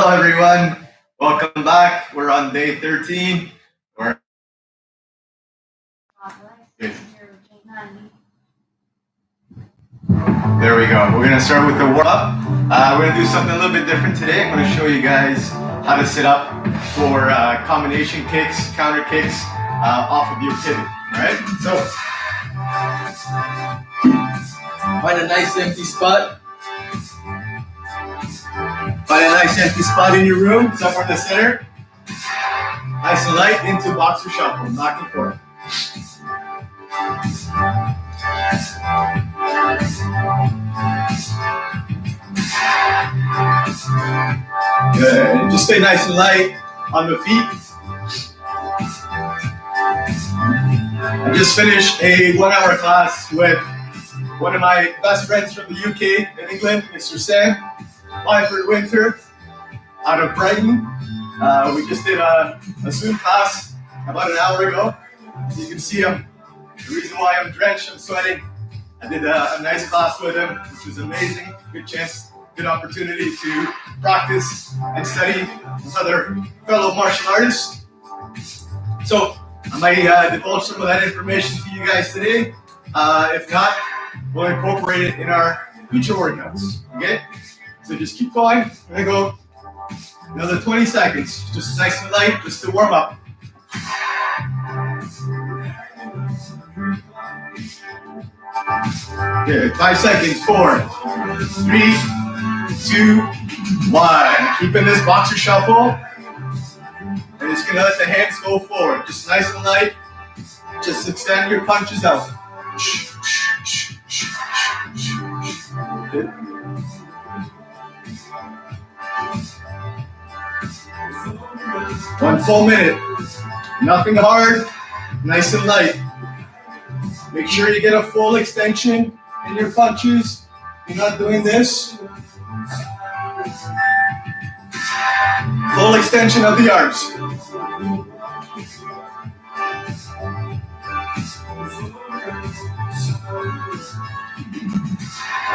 Hello, everyone. Welcome back. We're on day 13. We're Good. There we go. We're going to start with the warm-up. We're going to do something a little bit different today. I'm going to show you guys how to set up for combination kicks, counter kicks off of your pivot. All right? So, find a nice empty spot. Find a nice empty spot in your room, somewhere in the center. Nice and light into boxer shuffle, back and forth. Good. Just stay nice and light on the feet. I just finished a 1-hour class with one of my best friends from the UK in England, Mr. Sam Winter, out of Brighton. We just did a Zoom class about an hour ago. You can see him. The reason why I'm drenched, I'm sweating. I did a nice class with him, which was amazing. Good chance, good opportunity to practice and study with other fellow martial artists. So I might divulge some of that information to you guys today. If not, we'll incorporate it in our future workouts. Okay? So just keep going. We're gonna go another 20 seconds, just nice and light, just to warm up. Good. 5 seconds. 4, 3, 2, 1. Keeping this boxer shuffle. And just gonna let the hands go forward. Just nice and light. Just extend your punches out. Good. One full minute. Nothing hard. Nice and light. Make sure you get a full extension in your punches. You're not doing this. Full extension of the arms.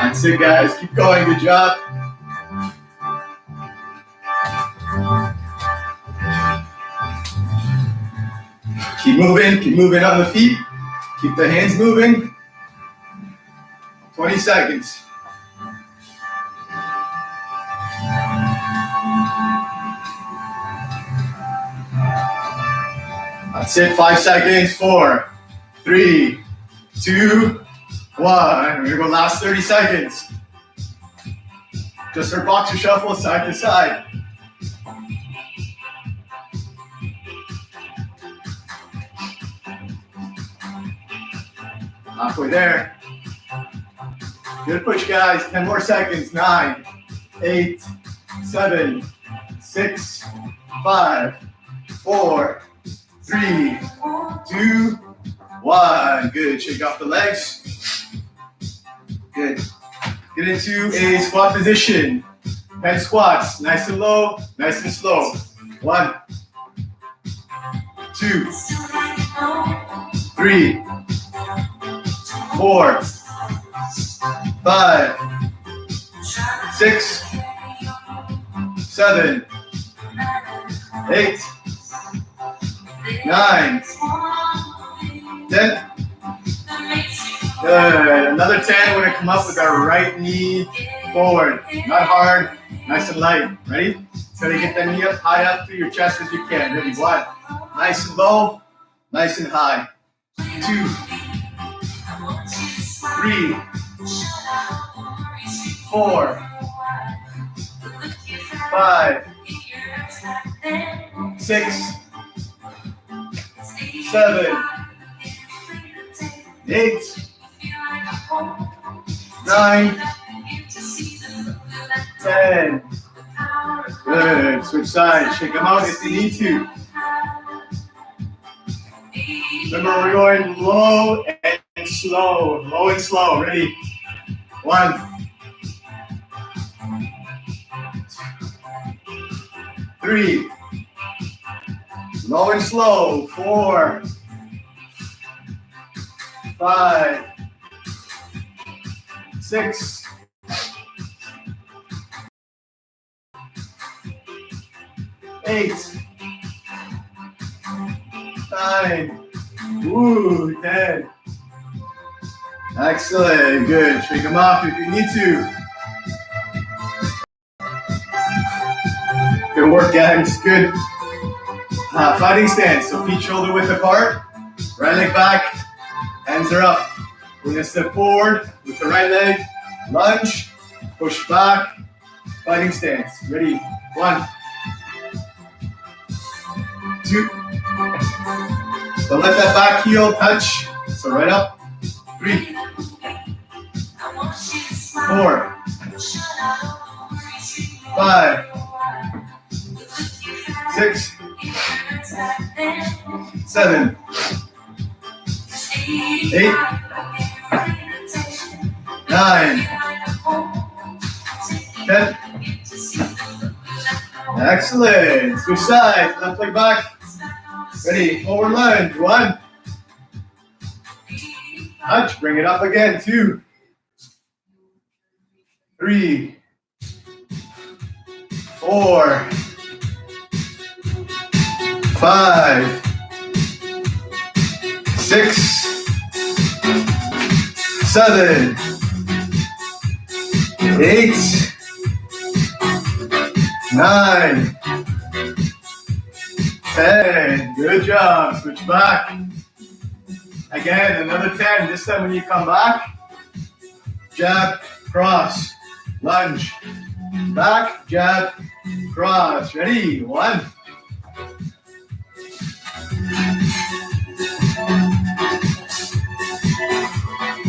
That's it, guys. Keep going. Good job. Keep moving on the feet. Keep the hands moving. 20 seconds. That's it, 5 seconds. 4, 3, 2, 1. We're gonna go last 30 seconds. Just our boxer shuffle side to side. Halfway there. Good push, guys. 10 more seconds. 9, 8, 7, 6, 5, 4, 3, 2, 1. Good. Shake off the legs. Good. Get into a squat position. 10 squats. Nice and low, nice and slow. 1, 2, 3, 4, 5, 6, 7, 8, 9, 10. Good. Another 10. We're going to come up with our right knee forward. Not hard. Nice and light. Ready? Try to get that knee up high up to your chest as you can. Ready? 1. Nice and low. Nice and high. 2, 3, 4, 5, 6, 7, 8, 9, 10. Good. Switch sides. Shake them out if you need to. Remember, we're going low and slow. Low and slow. Ready? 1, 3. Low and slow. 4, 5, 6, 8, 9, ooh, 10. Excellent, good. Shake them off if you need to. Good work, guys, good. Fighting stance, so feet shoulder width apart, right leg back, hands are up. We're gonna step forward with the right leg, lunge, push back, fighting stance. Ready? 1, 2. Don't let that back heel touch. So right up. 3, 4, 5, 6, 7, 8, 9, 10. Excellent. Switch sides. Left leg back. Ready. Forward lunge. 1. Touch. Bring it up again. 2, 3, 4, 5, 6, 7, 8, 9, 10. Good job. Switch back. Again, another 10. This time when you come back, jab, cross, lunge, back, jab, cross. Ready? 1,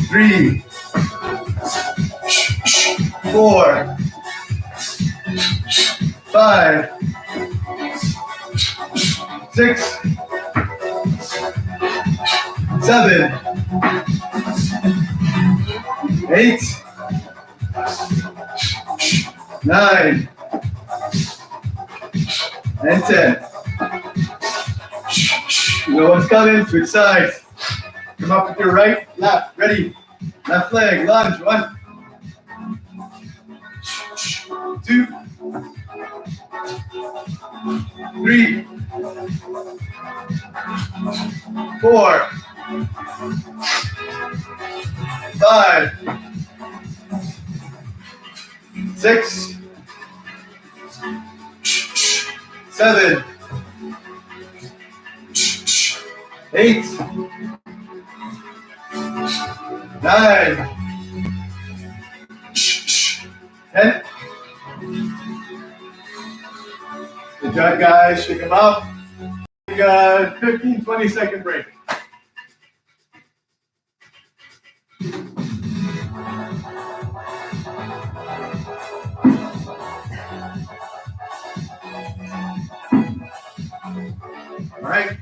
3, 4, 5, 6, 7, 8, 9, and 10. You know what's coming. Switch sides. Come up with your right, left. Ready. Left leg, lunge. 1, 2, 3, 4, 5, 6, 7, 8, 9, 10. Good job, guys. Shake them up. Take a 15, 20-second break. All right.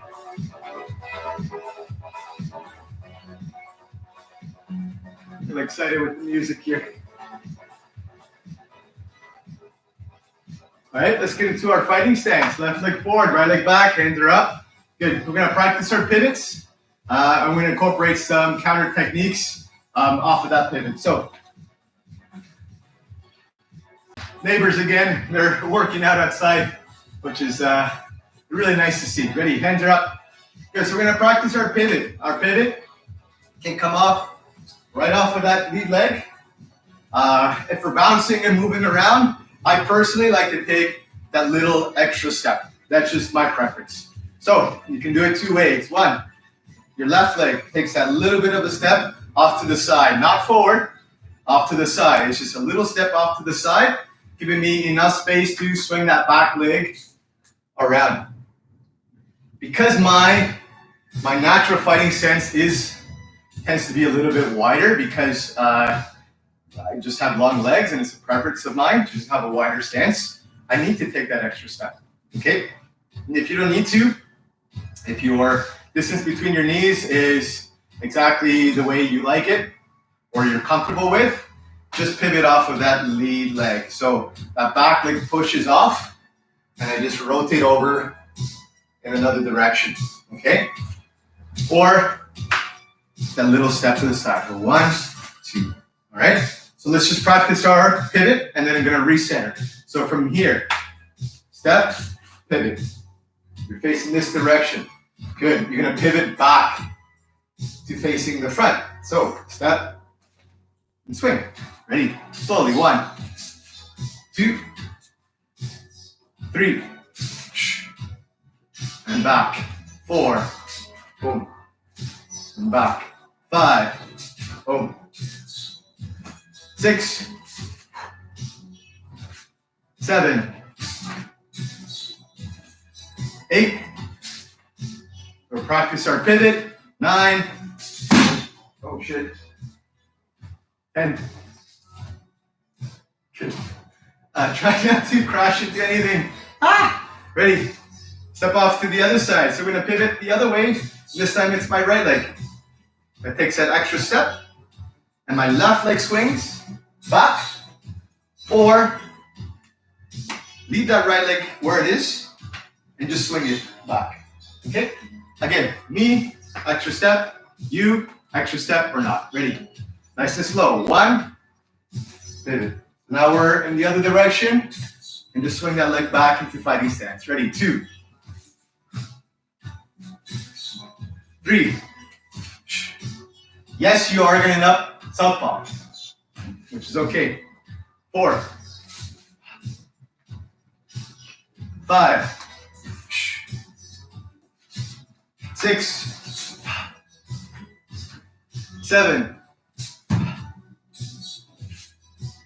I feel excited with the music here. All right, let's get into our fighting stance. Left leg forward, right leg back, hands are up. Good. We're going to practice our pivots. I'm going to incorporate some counter techniques off of that pivot. So, neighbors again, they're working out outside, which is really nice to see. Ready? Hands are up. Good. So we're going to practice our pivot. Our pivot can come off right off of that lead leg. If we're bouncing and moving around, I personally like to take that little extra step. That's just my preference. So you can do it 2 ways. 1, your left leg takes that little bit of a step off to the side, not forward, off to the side. It's just a little step off to the side, giving me enough space to swing that back leg around. Because my natural fighting stance tends to be a little bit wider because I just have long legs and it's a preference of mine to just have a wider stance. I need to take that extra step, okay? And if you don't need to, if your distance between your knees is exactly the way you like it or you're comfortable with, just pivot off of that lead leg. So that back leg pushes off and I just rotate over in another direction, okay? Or that little step to the side. 1, 2, all right? So let's just practice our pivot and then I'm gonna recenter. So from here, step, pivot. You're facing this direction. Good. You're gonna pivot back to facing the front. So step and swing. Ready? Slowly. 1, 2, 3, and back. 4, boom, and back. 5, boom. 6, 7, 8. We'll practice our pivot. 9. Oh shit. 10. Good. Try not to crash into anything. Ready? Step off to the other side. So we're gonna pivot the other way. This time it's my right leg. That takes that extra step. And my left leg swings back. Or leave that right leg where it is and just swing it back. Okay? Again, me, extra step. You, extra step or not. Ready? Nice and slow. 1, pivot. Now we're in the other direction and just swing that leg back into fighting stance. Ready? 2, 3. Yes, you are getting up southpaw, which is okay. 4, 5, 6, 7,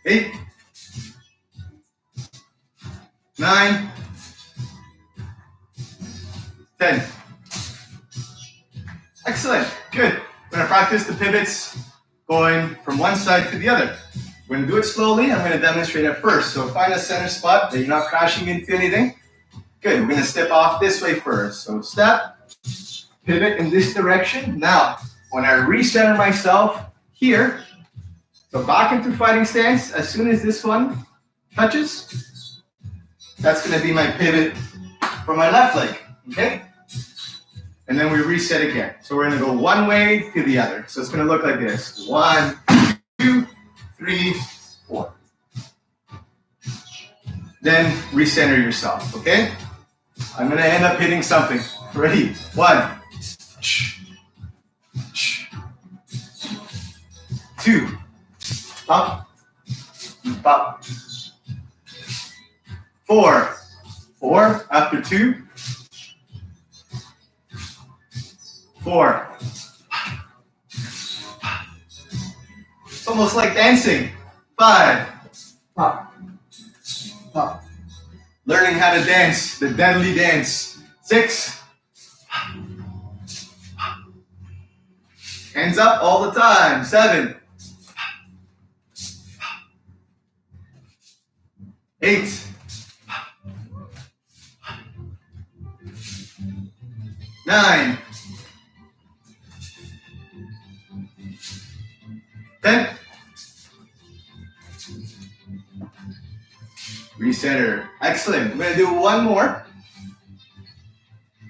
8, 9, 10. Excellent. Good. We're going to practice the pivots going from one side to the other. We're going to do it slowly. I'm going to demonstrate it first. So find a center spot that you're not crashing into anything. Good. We're going to step off this way first. So step, pivot in this direction. Now, when I recenter myself here, so back into fighting stance, as soon as this one touches, that's going to be my pivot for my left leg. Okay? And then we reset again. So we're going to go one way to the other. So it's going to look like this. 1, 2, 3, 4. Then recenter yourself, okay? I'm going to end up hitting something. Ready? 1, 2, up, up. 4, 4 after 2. 4. It's almost like dancing. 5. Pop. Pop. Learning how to dance, the deadly dance. 6. Hands up all the time. 7. 8. 9. 10. Recenter. Excellent. We're going to do one more.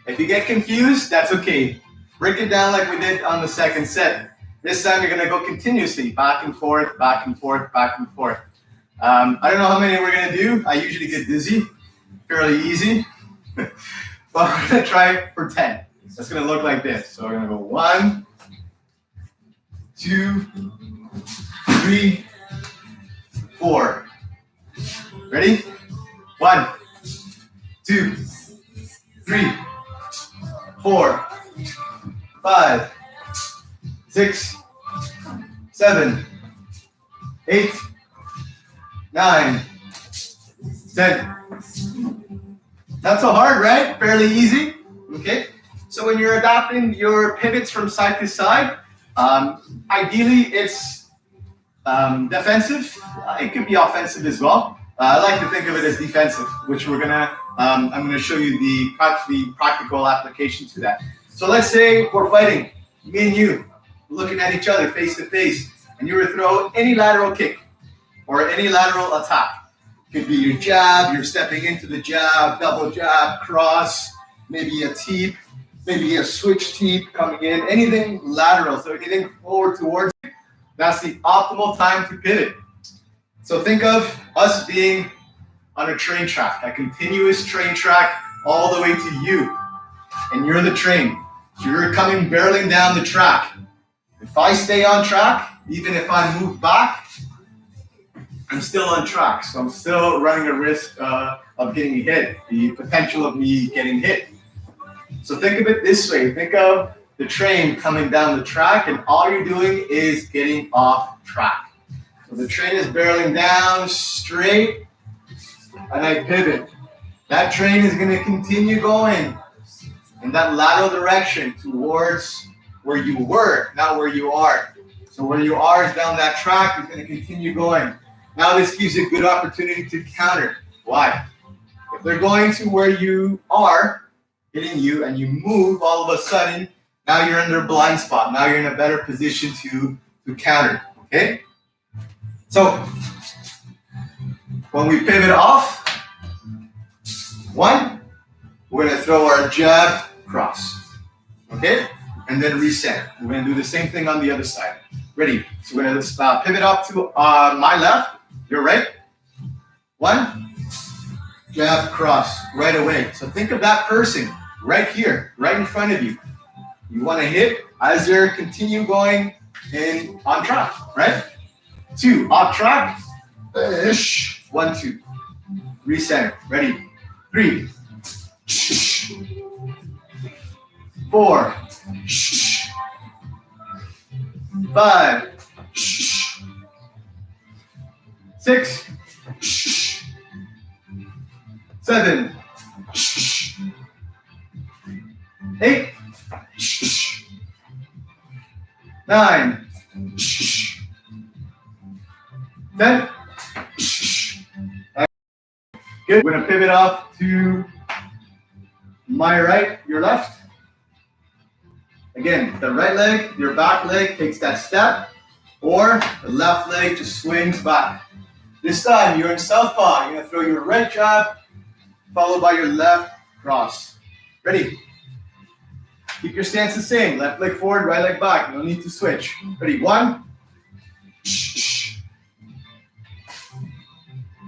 If you get confused, that's okay. Break it down like we did on the second set. This time you're going to go continuously, back and forth, back and forth, back and forth. I don't know how many we're going to do. I usually get dizzy. Fairly easy. But we're going to try for 10. That's going to look like this. So we're going to go 1, 2, 3, 4. Ready? 1, 2, 3, 4, 5, 6, 7, 8, 9, 10. Not so hard, right? Fairly easy. Okay. So when you're adapting your pivots from side to side, ideally it's defensive. It could be offensive as well. I like to think of it as defensive, which I'm gonna show you the practical application to that. So let's say we're fighting, me and you, looking at each other face to face, and you were to throw any lateral kick or any lateral attack. Could be your jab, you're stepping into the jab, double jab, cross, maybe a teep, maybe a switch teep coming in, anything lateral, so anything forward towards you. That's the optimal time to pivot. So think of us being on a train track, a continuous train track all the way to you. And you're the train. So you're coming barreling down the track. If I stay on track, even if I move back, I'm still on track. So I'm still running a risk of getting hit, the potential of me getting hit. So think of it this way. Think of the train coming down the track, and all you're doing is getting off track. So the train is barreling down straight, and I pivot. That train is going to continue going in that lateral direction towards where you were, not where you are. So where you are is down that track, it's going to continue going. Now this gives you a good opportunity to counter. Why? If they're going to where you are, hitting you, and you move all of a sudden, now you're in their blind spot. Now you're in a better position to counter, okay? So when we pivot off, one, we're going to throw our jab cross, okay? And then reset. We're going to do the same thing on the other side. Ready? So we're going to pivot up to my left, your right. One, jab cross right away. So think of that person right here, right in front of you. You want to hit as they continue going on track, right? Two, off track. 1, 2. Reset. Ready? 3, 4, 5, 6, 7, 8, 9, 10. Good. We're going to pivot off to my right, your left. Again, the right leg, your back leg takes that step, or the left leg just swings back. This time, you're in southpaw. You're going to throw your right jab, followed by your left cross. Ready? Keep your stance the same. Left leg forward, right leg back. No need to switch. Ready? 1,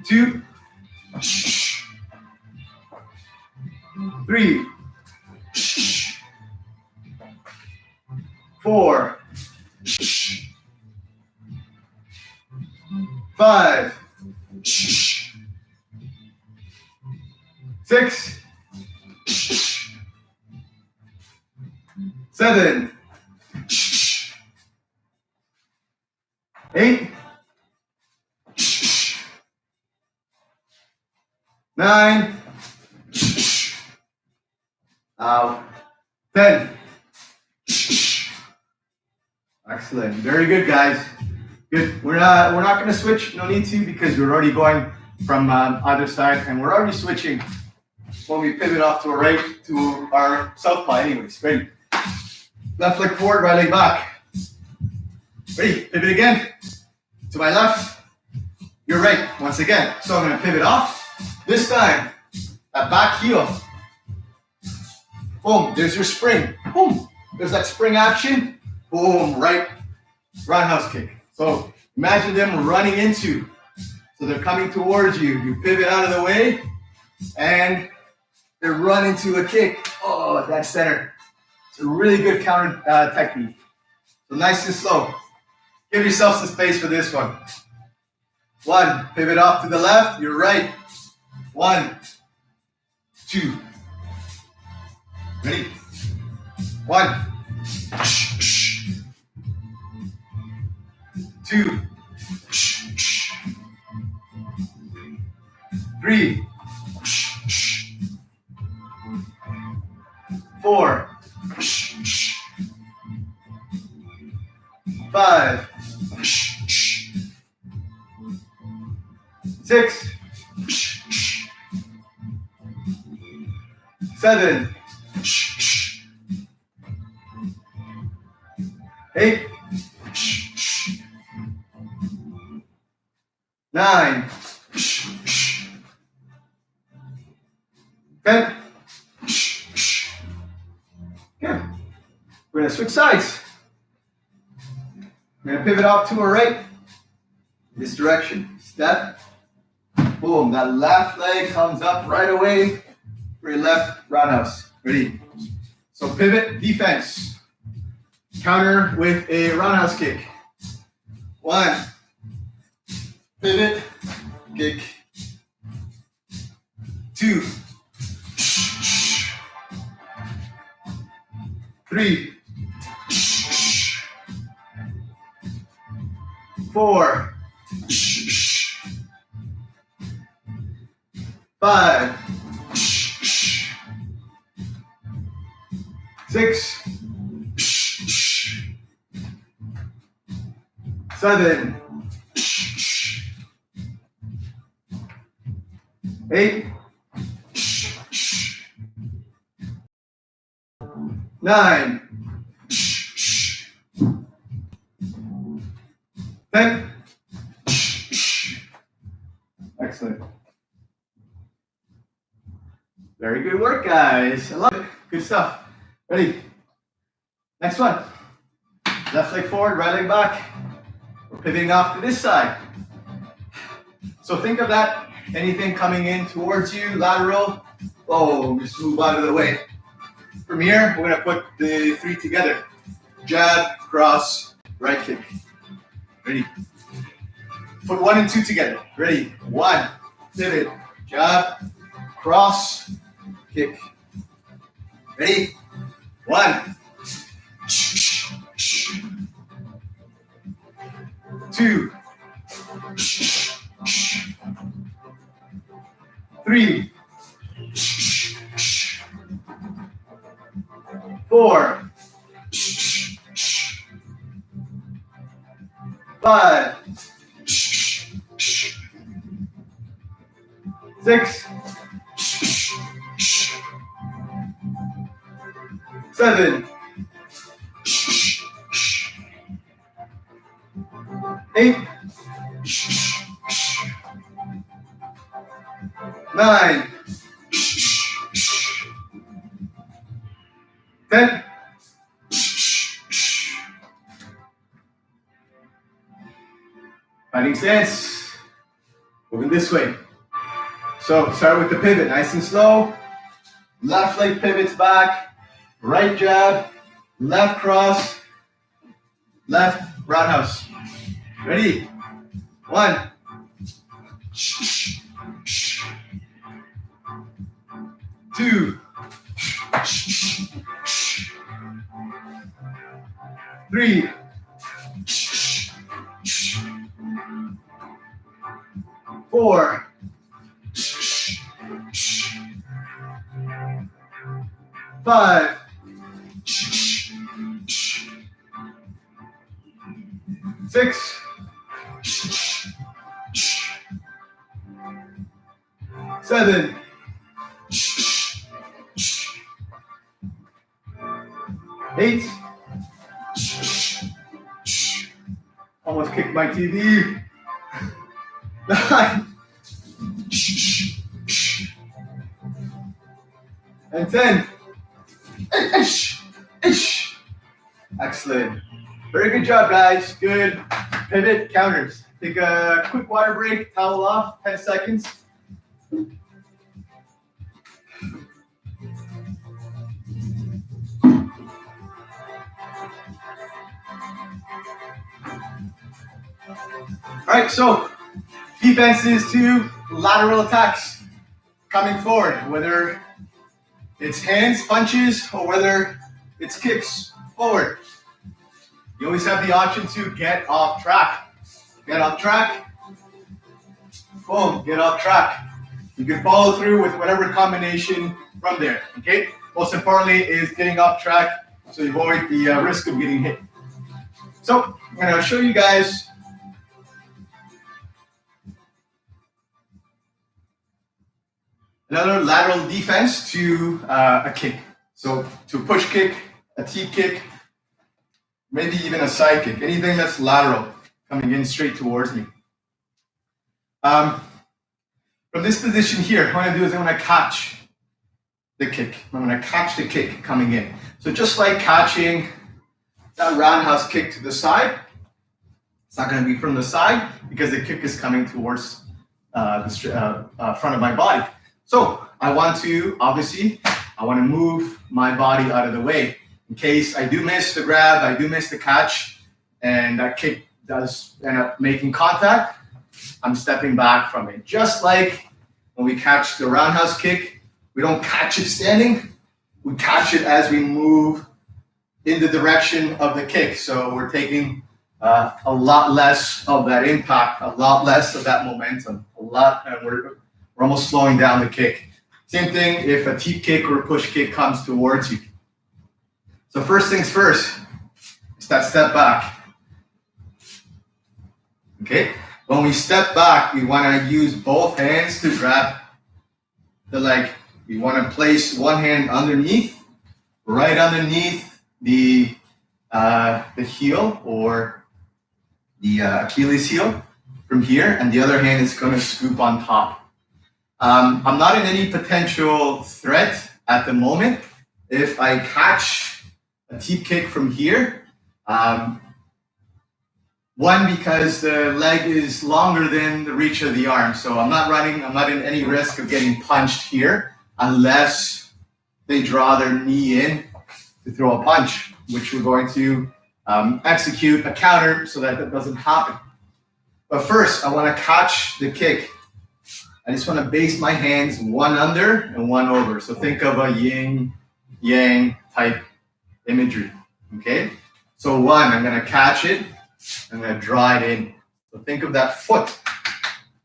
2, 3, 4, 5, 6, 7, 8, 9, 10. Excellent. Very good, guys. Good. We're not going to switch. No need to, because we're already going from either side, and we're already switching when we pivot off to our right to our southpaw. Anyways, ready? Left leg forward, right leg back. Ready? Pivot again. To my left, your right. Once again. So I'm going to pivot off. This time, that back heel. Boom. There's your spring. Boom. There's that spring action. Boom. Right. Roundhouse kick. So imagine them running into. So they're coming towards you. You pivot out of the way, and they run into a kick. Oh, that center. It's a really good counter technique. So nice and slow. Give yourself some space for this one. 1, pivot off to the left, your right. 1, 2. Ready? 1, 2, 3, 4, 5, 6, 7, 8, 9, 10. Good. We're going to switch sides. We're going to pivot off to our right. This direction. Step. Boom. That left leg comes up right away. for your left roundhouse. Ready? So pivot, defense. Counter with a roundhouse kick. 1. Pivot, kick. 2. 3. 4. 5. 6. 7. 8. 9. 10. Excellent. Very good work, guys. I love it. Good stuff. Ready? Next one. Left leg forward, right leg back. We're pivoting off to this side. So think of that. Anything coming in towards you, lateral. Oh, just move out of the way. From here, we're going to put the 3 together. Jab, cross, right kick. Ready? Put 1 and 2 together. Ready? 1. Pivot. Jab, cross, kick. Ready? 1. 2. 3. 4. 5. 6. 7. 8. 9. 10. Fighting stance. Moving this way. So start with the pivot, nice and slow. Left leg pivots back. Right jab. Left cross. Left roundhouse. Ready? 1. 2. 3. 4. 5. 6. 7. 8. Almost kicked my TV. 9. And 10. Excellent. Very good job, guys. Good. Pivot counters. Take a quick water break, towel off, 10 seconds. All right, so defenses to lateral attacks coming forward, whether it's hands, punches, or whether it's kicks forward. You always have the option to get off track. Get off track. Boom, get off track. You can follow through with whatever combination from there, okay? Most importantly is getting off track so you avoid the risk of getting hit. So I'm going to show you guys another lateral defense to a kick. So to a push kick, a T kick, maybe even a side kick, anything that's lateral coming in straight towards me. From this position here, what I'm going to do is I'm going to catch the kick. I'm going to catch the kick coming in. So just like catching that roundhouse kick to the side, it's not going to be from the side because the kick is coming towards the front of my body. So I want to move my body out of the way in case I do miss the grab, I do miss the catch, and that kick does end up making contact. I'm stepping back from it. Just like when we catch the roundhouse kick, we don't catch it standing, we catch it as we move in the direction of the kick. So we're taking a lot less of that impact, a lot less of that momentum, and we're almost slowing down the kick. Same thing if a teep kick or a push kick comes towards you. So first things first, is that step back. Okay, when we step back, we want to use both hands to grab the leg. We want to place one hand underneath, right underneath the heel or the Achilles heel from here, and the other hand is going to scoop on top. I'm not in any potential threat at the moment. If I catch a teep kick from here, one, because the leg is longer than the reach of the arm. So I'm not in any risk of getting punched here unless they draw their knee in to throw a punch, which we're going to execute a counter so that doesn't happen. But first, I want to catch the kick. I just want to base my hands one under and one over. So think of a yin yang type imagery. Okay? So one, I'm going to catch it. I'm going to draw it in. So think of that foot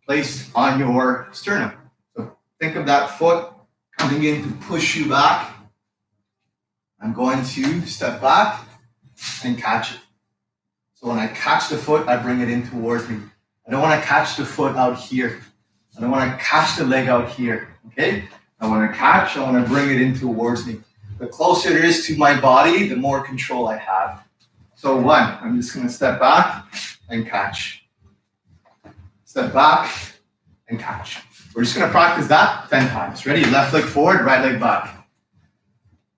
placed on your sternum. So think of that foot coming in to push you back. I'm going to step back and catch it. So when I catch the foot, I bring it in towards me. I don't want to catch the foot out here. I don't want to catch the leg out here. Okay? I want to bring it in towards me. The closer it is to my body, the more control I have. So one, I'm just going to step back and catch. Step back and catch. We're just going to practice that 10 times. Ready? Left leg forward, right leg back.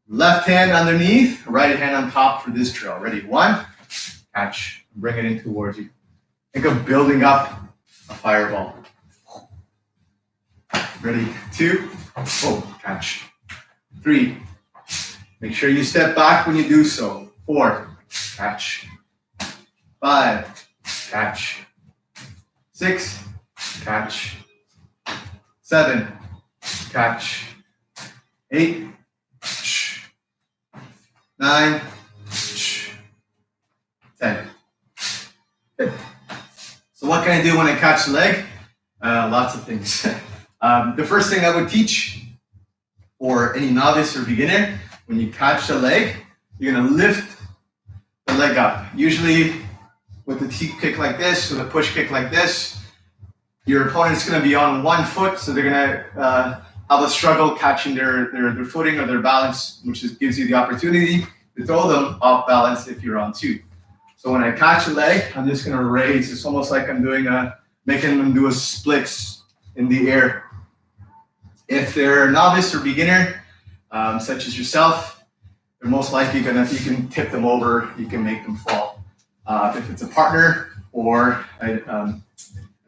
Left hand underneath, right hand on top for this drill. Ready? One, catch. Bring it in towards you. Think of building up a fireball. Ready? Two, catch. Three, make sure you step back when you do so. Four, catch. Five, catch. Six, catch. Seven, catch. Eight, nine, 10. Good. So what can I do when I catch the leg? Lots of things. The first thing I would teach for any novice or beginner, when you catch the leg, you're going to lift the leg up. Usually with a teep kick like this, with a push kick like this, your opponent's going to be on one foot, so they're going to have a struggle catching their footing or their balance, which gives you the opportunity to throw them off balance if you're on two. So when I catch a leg, I'm just going to raise. It's almost like I'm making them do a splits in the air. If they're a novice or beginner, such as yourself, they're most likely you can tip them over, you can make them fall. If it's a partner or an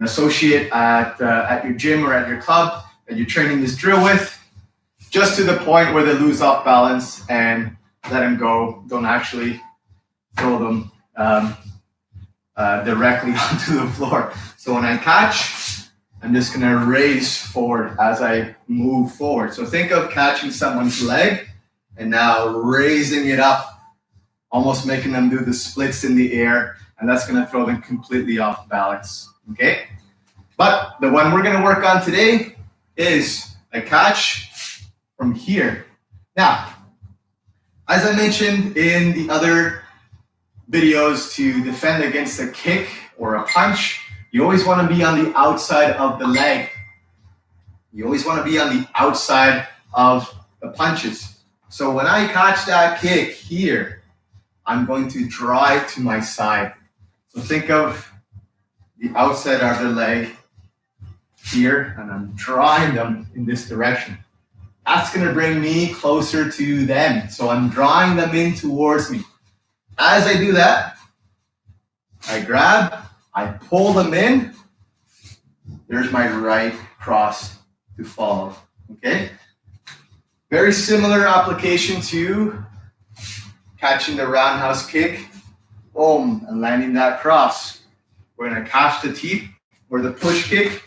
associate at your gym or at your club that you're training this drill with, just to the point where they lose off balance and let them go. Don't actually throw them directly onto the floor. So when I catch, I'm just going to raise forward as I move forward. So think of catching someone's leg and now raising it up, almost making them do the splits in the air, and that's going to throw them completely off balance. Okay? But the one we're going to work on today is a catch from here. Now, as I mentioned in the other videos, to defend against a kick or a punch, you always want to be on the outside of the leg. You always want to be on the outside of the punches. So when I catch that kick here, I'm going to draw it to my side. So think of the outside of the leg here, and I'm drawing them in this direction. That's going to bring me closer to them. So I'm drawing them in towards me. As I do that, I grab, I pull them in. There's my right cross to follow. Okay? Very similar application to catching the roundhouse kick, boom, and landing that cross. We're gonna catch the teep or the push kick,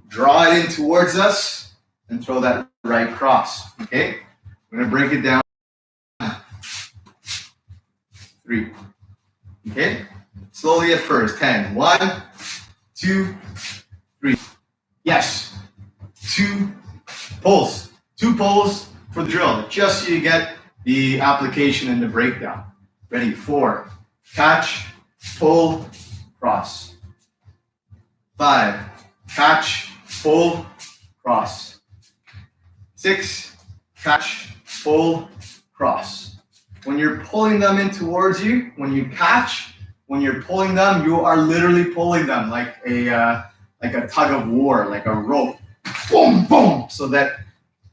draw it in towards us, and throw that right cross, okay? We're gonna break it down. 3, okay? Slowly at first, 10. 1, 2, 3. Yes, 2 pulls. 2 pulls for the drill, just so you get the application and the breakdown. Ready, 4, catch, pull, cross. 5, catch, pull, cross. 6, catch, pull, cross. When you're pulling them in towards you, when you catch, when you're pulling them, you are literally pulling them like a tug of war, like a rope. Boom, boom, so that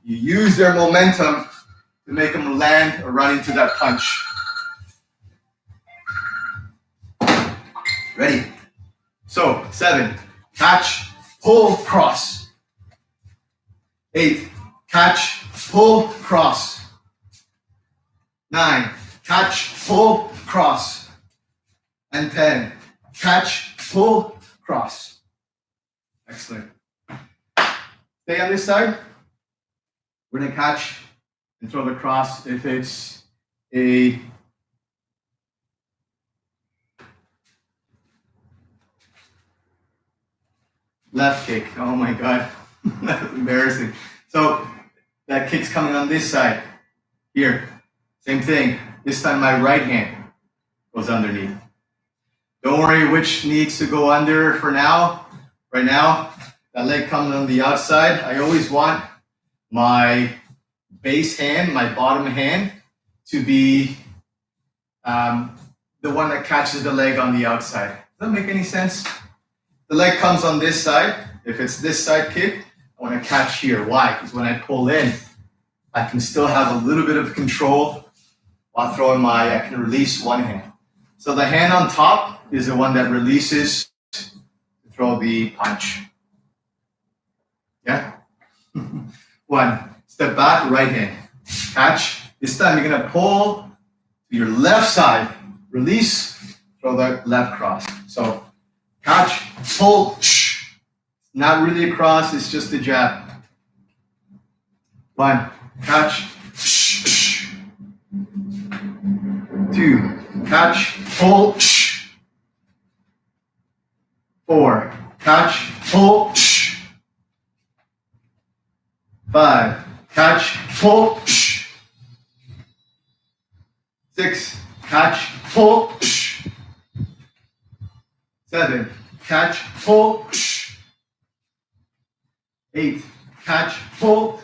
you use their momentum to make them land or run into that punch. Ready? So, 7, catch, pull, cross. 8, catch, pull, cross. 9, catch, pull, cross. And 10, catch, pull, cross. Excellent. Stay on this side. We're going to catch and throw the cross if it's a left kick. Oh my God, that's embarrassing. So that kick's coming on this side. Here, same thing. This time my right hand goes underneath. Don't worry which needs to go under for now. Right now, that leg comes on the outside. I always want my base hand, my bottom hand, to be the one that catches the leg on the outside. Does that make any sense? The leg comes on this side. If it's this side kick, I want to catch here. Why? Because when I pull in, I can still have a little bit of control while throwing I can release one hand. So the hand on top is the one that releases to throw the punch. Yeah? 1, step back, right hand. Catch. This time you're going to pull to your left side, release, throw the left cross. So catch, pull, not really a cross, it's just a jab. 1, catch, 2, catch, pull, 4, catch, pull, 5, catch, pull, 6, catch, pull, 7, catch, pull, 8, catch, pull,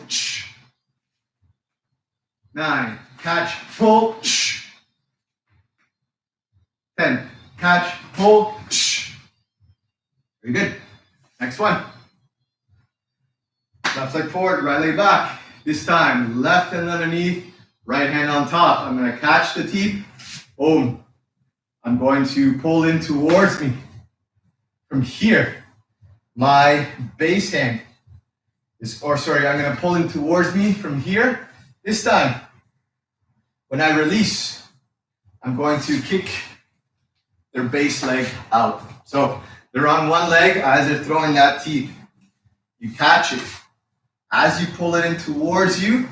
9, catch, pull, 10, catch, pull. Very good. Next one. Left leg forward, right leg back. This time, left hand underneath, right hand on top. I'm going to catch the teep. Boom. I'm going to pull in towards me. From here, my base hand is, I'm going to pull in towards me from here. This time, when I release, I'm going to kick their base leg out. So they're on one leg as they're throwing that teep. You catch it. As you pull it in towards you,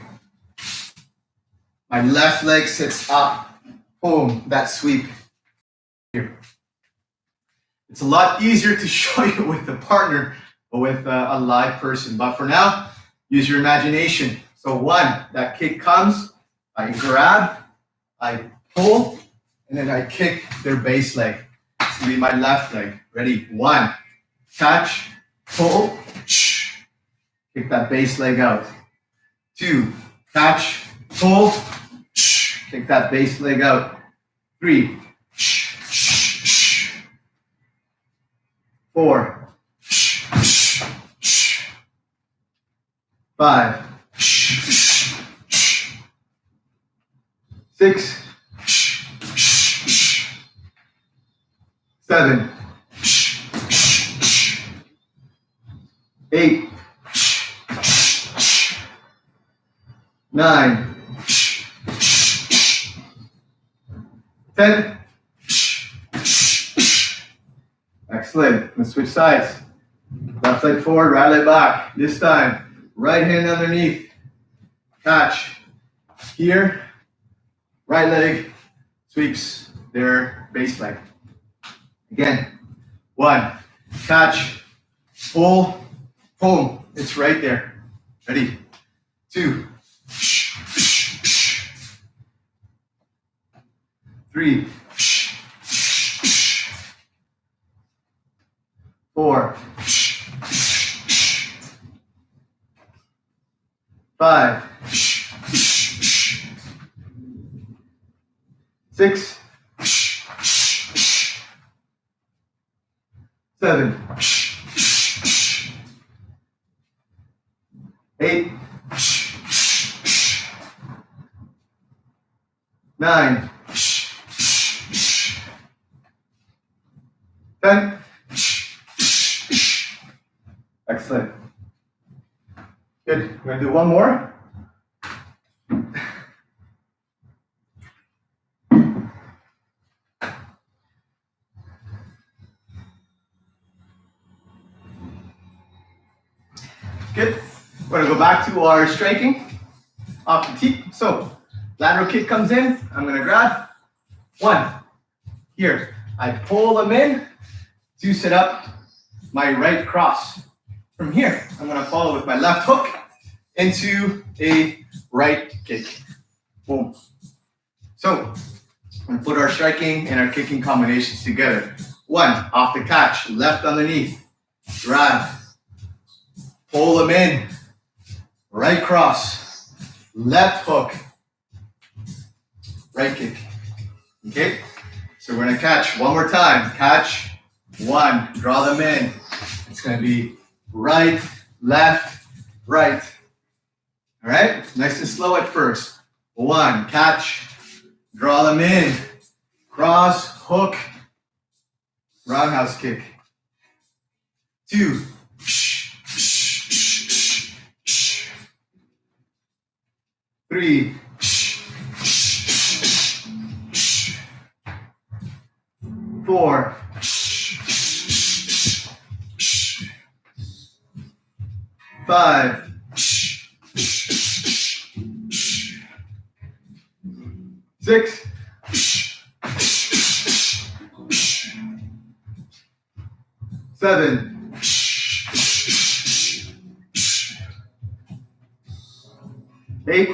my left leg sits up. Boom, that sweep here. It's a lot easier to show you with a partner or with a live person. But for now, use your imagination. So 1, that kick comes, I grab, I pull, and then I kick their base leg. It's going to be my left leg. Ready? 1, catch, pull, kick that base leg out. 2, catch, pull, kick that base leg out. 3, 4, 5, 6, 7, 8, 9, 10. Excellent. Let's switch sides. Left leg forward, right leg back. This time, right hand underneath. Catch. Here, right leg sweeps their base leg. Again. 1. Catch. Pull. Boom. It's right there. Ready? 2. 3. 4. 5. 6. 7. 8. 9. 10. Excellent. Good. We're going to do one more. Good. We're going to go back to our striking off the tee. So, lateral kick comes in. I'm going to grab 1. Here. I pull them in to set up my right cross. From here, I'm going to follow with my left hook into a right kick. Boom. So, we're going to put our striking and our kicking combinations together. 1, off the catch, left underneath, grab, pull them in, right cross, left hook, right kick. Okay? So we're going to catch one more time. Catch, 1, draw them in. It's going to be right, left, right. All right? Nice and slow at first. 1, catch, draw them in, cross, hook, roundhouse kick. 2, 3, 4, 5, 6, 7, 8,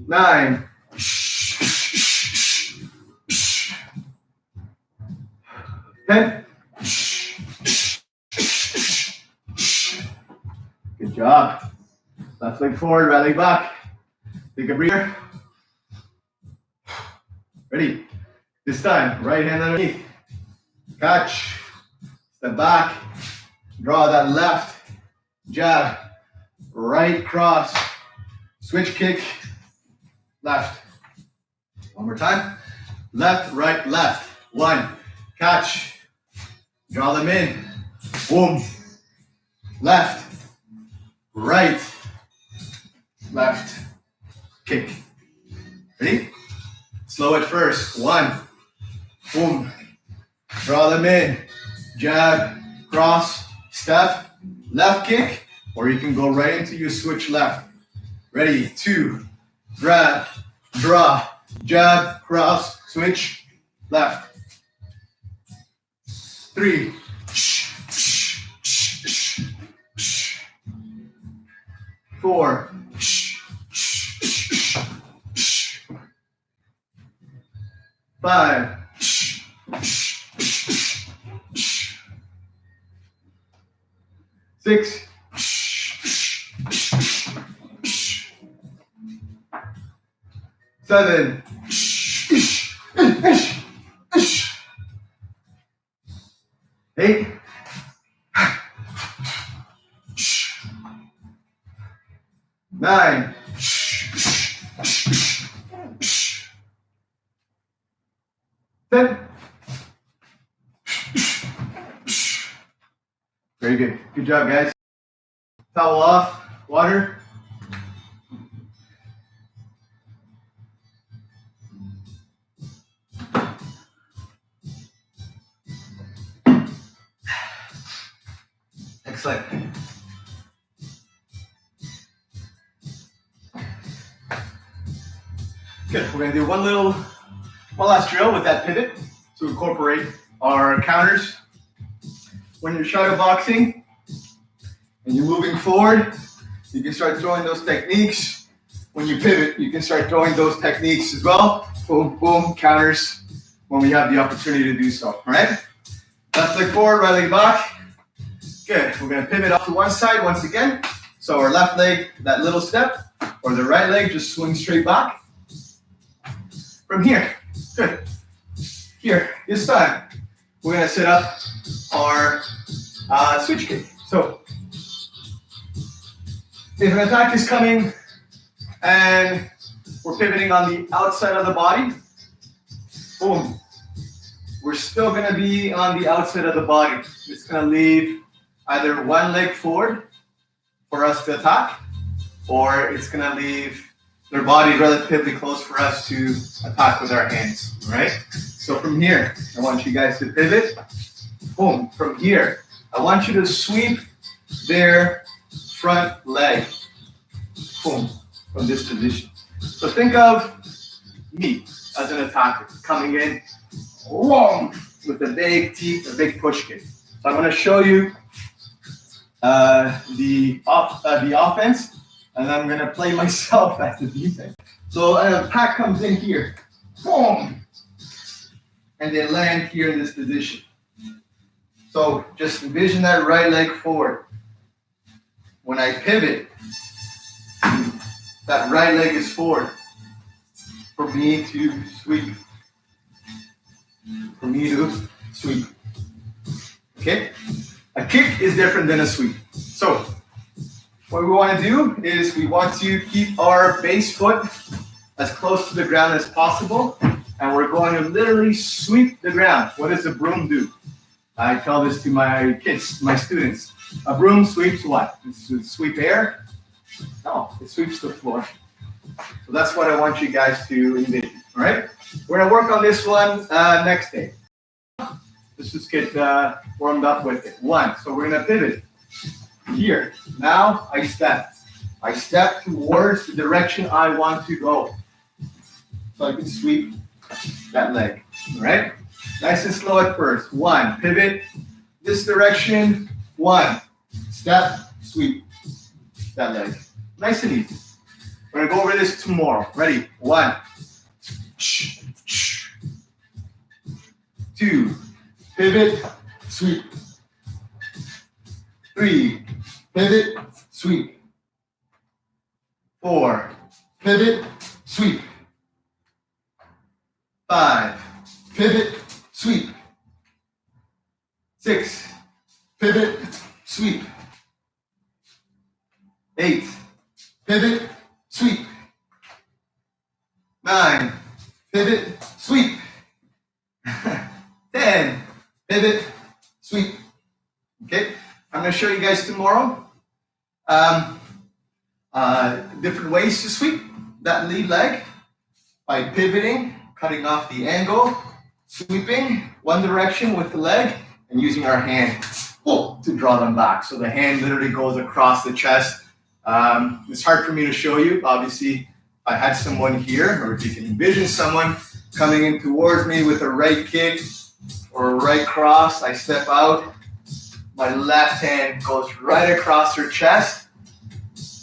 9, 10. Good job. Left leg forward, right leg back. Take a breather. Ready? This time, right hand underneath. Catch. Step back. Draw that left. Jab. Right cross. Switch kick. Left. One more time. Left, right, left. 1. Catch. Draw them in. Boom. Left. Right. Left. Kick. Ready? Slow at first. 1. Boom. Draw them in. Jab. Cross. Step. Left kick. Or you can go right into your switch left. Ready? 2. Grab. Draw. Jab. Cross. Switch. Left. 3. 4. 5. 6. 7. 8. 9. 10. Very good. Good job, guys. Towel off, water. Excellent. Good. We're gonna do one last drill with that pivot to incorporate our counters. When you're shadow boxing and you're moving forward, you can start throwing those techniques. When you pivot, you can start throwing those techniques as well. Boom, boom, counters when we have the opportunity to do so. All right? Left leg forward, right leg back. Good. We're gonna pivot off to one side once again. So our left leg, that little step, or the right leg just swings straight back. From here, good. Here, this time, we're gonna set up our switch kick. So, if an attack is coming and we're pivoting on the outside of the body, boom, we're still gonna be on the outside of the body. It's gonna leave either one leg forward for us to attack, or it's gonna leave their body relatively close for us to attack with our hands, all right? So from here, I want you guys to pivot. Boom, from here, I want you to sweep their front leg. Boom, from this position. So think of me as an attacker coming in, boom, with a big teeth, a big push kick. So I'm gonna show you the offense, and I'm gonna play myself as the defense. So an attack comes in here, boom, and they land here in this position. So just envision that right leg forward. When I pivot, that right leg is forward for me to sweep. For me to sweep. Okay? A kick is different than a sweep. So what we want to do is we want to keep our base foot as close to the ground as possible, and we're going to literally sweep the ground. What does a broom do? I tell this to my kids, my students. A broom sweeps what? Does it sweep air? No, it sweeps the floor. So that's what I want you guys to envision, all right? We're gonna work on this one next day. Let's just get warmed up with it. One, so we're gonna pivot here. Now I step. I step towards the direction I want to go. So I can sweep that leg, all right? Nice and slow at first. One, pivot this direction. One, step, sweep that leg. Nice and easy. We're gonna go over this tomorrow. Ready? One, two, pivot, sweep. Three, pivot, sweep. Four, pivot, sweep. Five, pivot, sweep. Six, pivot, sweep. Eight, pivot, sweep. Nine, pivot, sweep. 10, pivot, sweep. Okay, I'm going to show you guys tomorrow different ways to sweep that lead leg by pivoting, cutting off the angle, sweeping one direction with the leg, and using our hand to draw them back. So the hand literally goes across the chest. It's hard for me to show you. Obviously, if I had someone here, or if you can envision someone coming in towards me with a right kick or a right cross, I step out. My left hand goes right across her chest.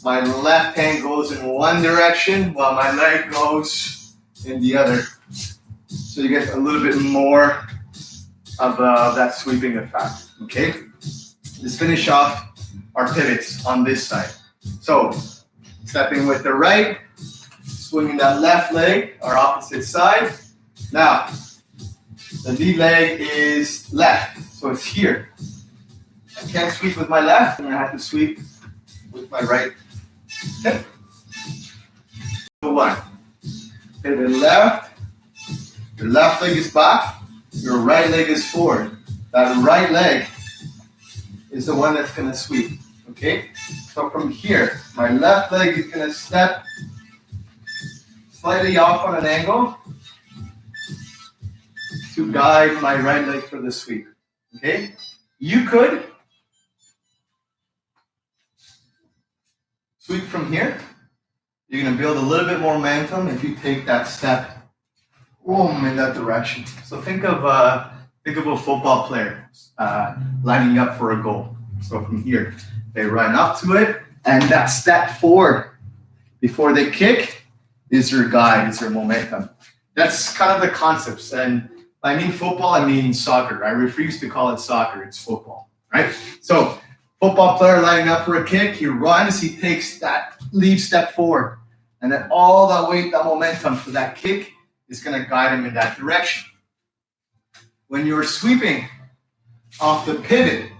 My left hand goes in one direction while my leg goes in the other. So you get a little bit more of that sweeping effect, okay? Let's finish off our pivots on this side. So, stepping with the right, swinging that left leg, our opposite side. Now, the lead leg is left, so it's here. I can't sweep with my left, and I have to sweep with my right. Okay. So one, pivot left, your left leg is back, your right leg is forward. That right leg is the one that's gonna sweep, okay? So from here, my left leg is gonna step slightly off on an angle to guide my right leg for the sweep, okay? You could sweep from here. You're gonna build a little bit more momentum if you take that step, boom, in that direction. So think of a football player lining up for a goal. So from here, they run up to it, and that step forward before they kick is your guide, is your momentum. That's kind of the concepts. And I mean football, I mean soccer. I refuse to call it soccer, it's football, right? So football player lining up for a kick, he runs, he takes that lead step forward. And then all that weight, that momentum for that kick is going to guide him in that direction. When you're sweeping off the pivot,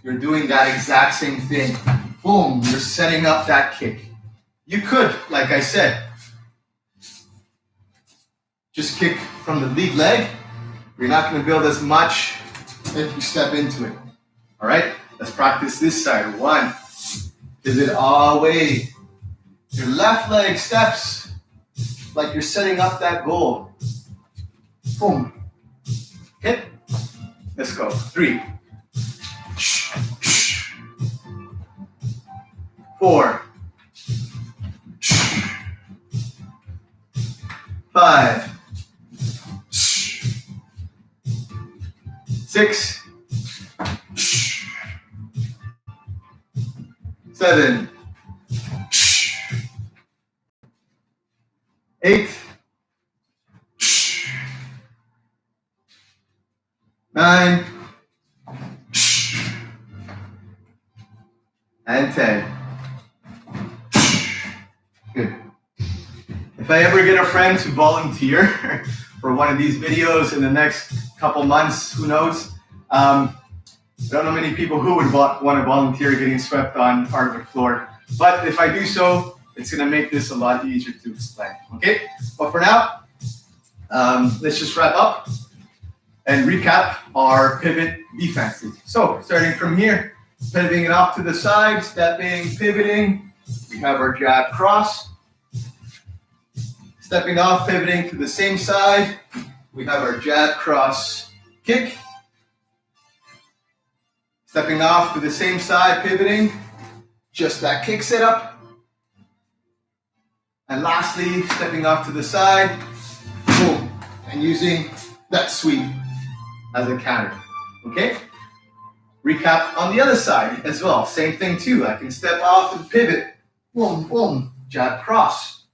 you're doing that exact same thing. Boom, you're setting up that kick. You could, like I said, just kick from the lead leg. You're not going to build as much if you step into it. All right, let's practice this side. 1, pivot all the way. Your left leg steps like you're setting up that goal. Boom. Hit. Let's go. 3. 4. 5. 6. 7. 8. 9. And 10. Good. If I ever get a friend to volunteer for one of these videos in the next couple months, who knows? I don't know many people who would want to volunteer getting swept on hardwood floor. But if I do so, it's going to make this a lot easier to explain. Okay? But for now, let's just wrap up and recap our pivot defenses. So starting from here, pivoting it off to the side, stepping, pivoting. We have our jab cross. Stepping off, pivoting to the same side. We have our jab cross kick. Stepping off to the same side, pivoting. Just that kick setup. And lastly, stepping off to the side, boom, and using that sweep as a counter, okay? Recap on the other side as well, same thing too. I can step off and pivot, boom, boom, jab cross.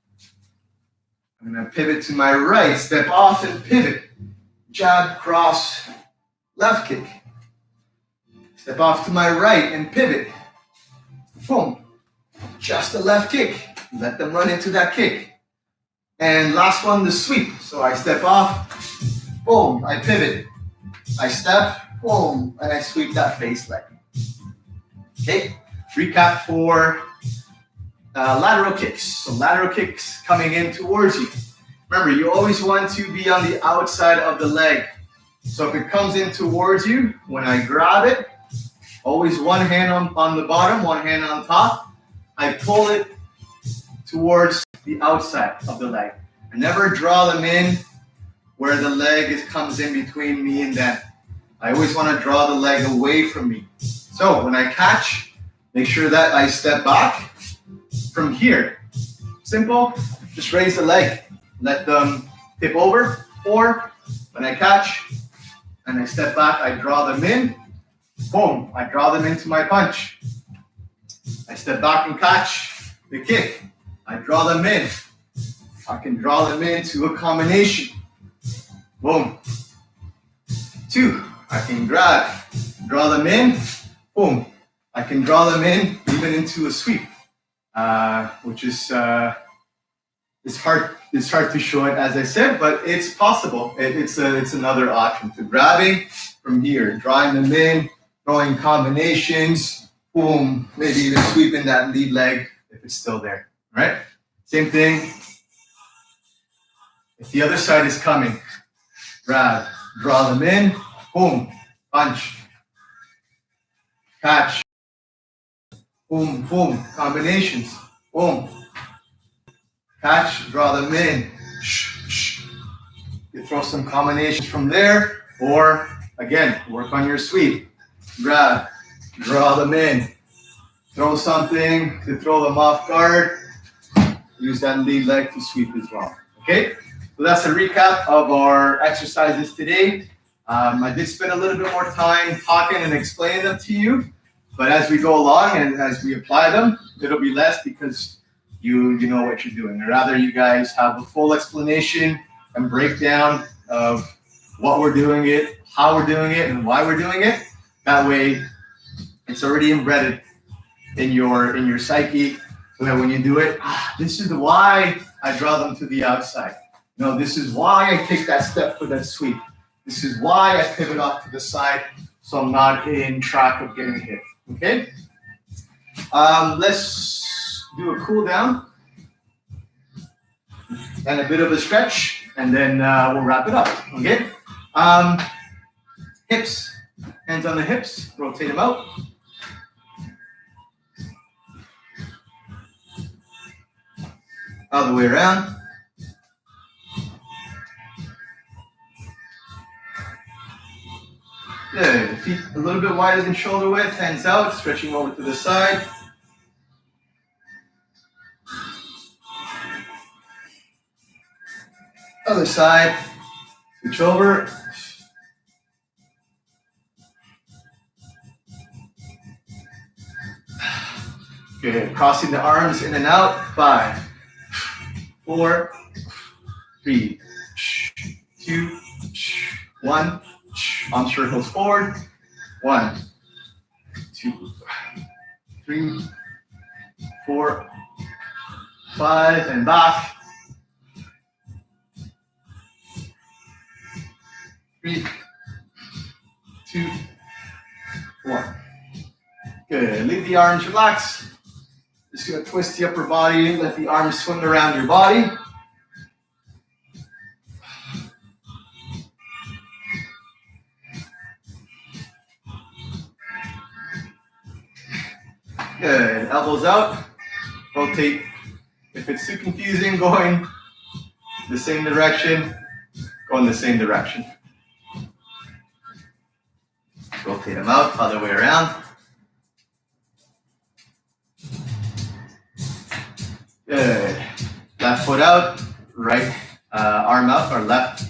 I'm gonna pivot to my right, step off and pivot, jab cross, left kick. Step off to my right and pivot, boom, just a left kick. Let them run into that kick. And last one, the sweep. So I step off, boom, I pivot. I step, boom, and I sweep that face leg. Okay, recap for lateral kicks. So lateral kicks coming in towards you. Remember, you always want to be on the outside of the leg. So if it comes in towards you, when I grab it, always one hand on the bottom, one hand on top. I pull it towards the outside of the leg. I never draw them in where the leg comes in between me and them. I always want to draw the leg away from me. So when I catch, make sure that I step back from here. Simple, just raise the leg. Let them tip over. Or when I catch and I step back, I draw them in. Boom, I draw them into my punch. I step back and catch the kick. I draw them in. I can draw them into a combination. Boom. 2, I can grab, draw them in. Boom. I can draw them in even into a sweep, which is it's hard to show it, as I said, but it's possible. It's another option to grabbing from here, drawing them in, throwing combinations. Boom. Maybe even sweeping that lead leg if it's still there. Right? Same thing. If the other side is coming, grab, draw them in, boom, punch. catch, boom, boom, combinations, boom, catch, draw them in, you throw some combinations from there, or again, work on your sweep, grab, draw them in, throw something to throw them off guard, use that lead leg to sweep as well, okay? So that's a recap of our exercises today. I did spend a little bit more time talking and explaining them to you, but as we go along and as we apply them, it'll be less because you know what you're doing. I'd rather you guys have a full explanation and breakdown of what we're doing it, how we're doing it, and why we're doing it. That way, it's already embedded in your psyche. So that when you do it, this is why I draw them to the outside. No, this is why I take that step for that sweep. This is why I pivot off to the side, so I'm not in track of getting hit. Okay? Let's do a cool down and a bit of a stretch, and then we'll wrap it up. Okay? Hips, hands on the hips, rotate them out. Other way around. Good. Feet a little bit wider than shoulder width, hands out, stretching over to the side. Other side. Switch over. Good. Crossing the arms in and out. 5, 4, 3, 2, 1. Arm circles forward. 1, 2, 3, 4, 5, and back. 3, 2, 1. Good. Leave the arms relaxed. Just gonna twist the upper body, let the arms swing around your body. Good. Elbows out. Rotate. If it's too confusing, going the same direction, go in the same direction. Rotate them out, other way around. Good. Left foot out, right arm out, or left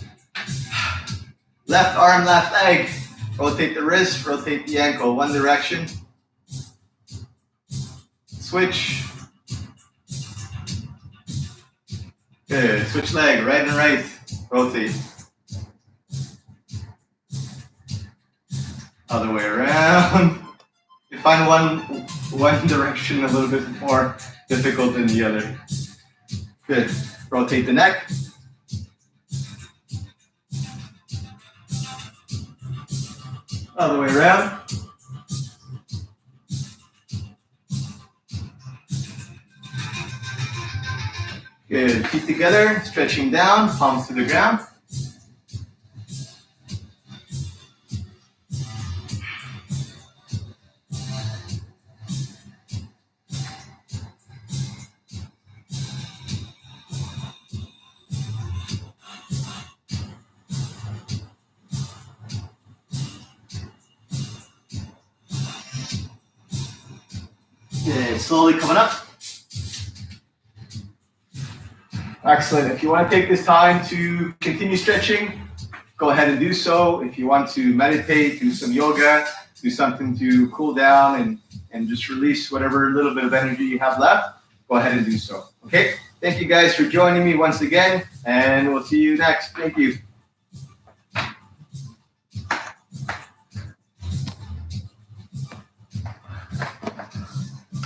arm, left leg. Rotate the wrist, rotate the ankle, one direction. Switch. Good. Switch leg, right and right. Rotate. Other way around. You find one direction a little bit more difficult than the other. Good. Rotate the neck. Other way around. Good. Feet together, stretching down, palms to the ground. Good. Slowly coming up. Excellent. If you want to take this time to continue stretching, go ahead and do so. If you want to meditate, do some yoga, do something to cool down and just release whatever little bit of energy you have left, go ahead and do so. Okay? Thank you guys for joining me once again, and we'll see you next. Thank you.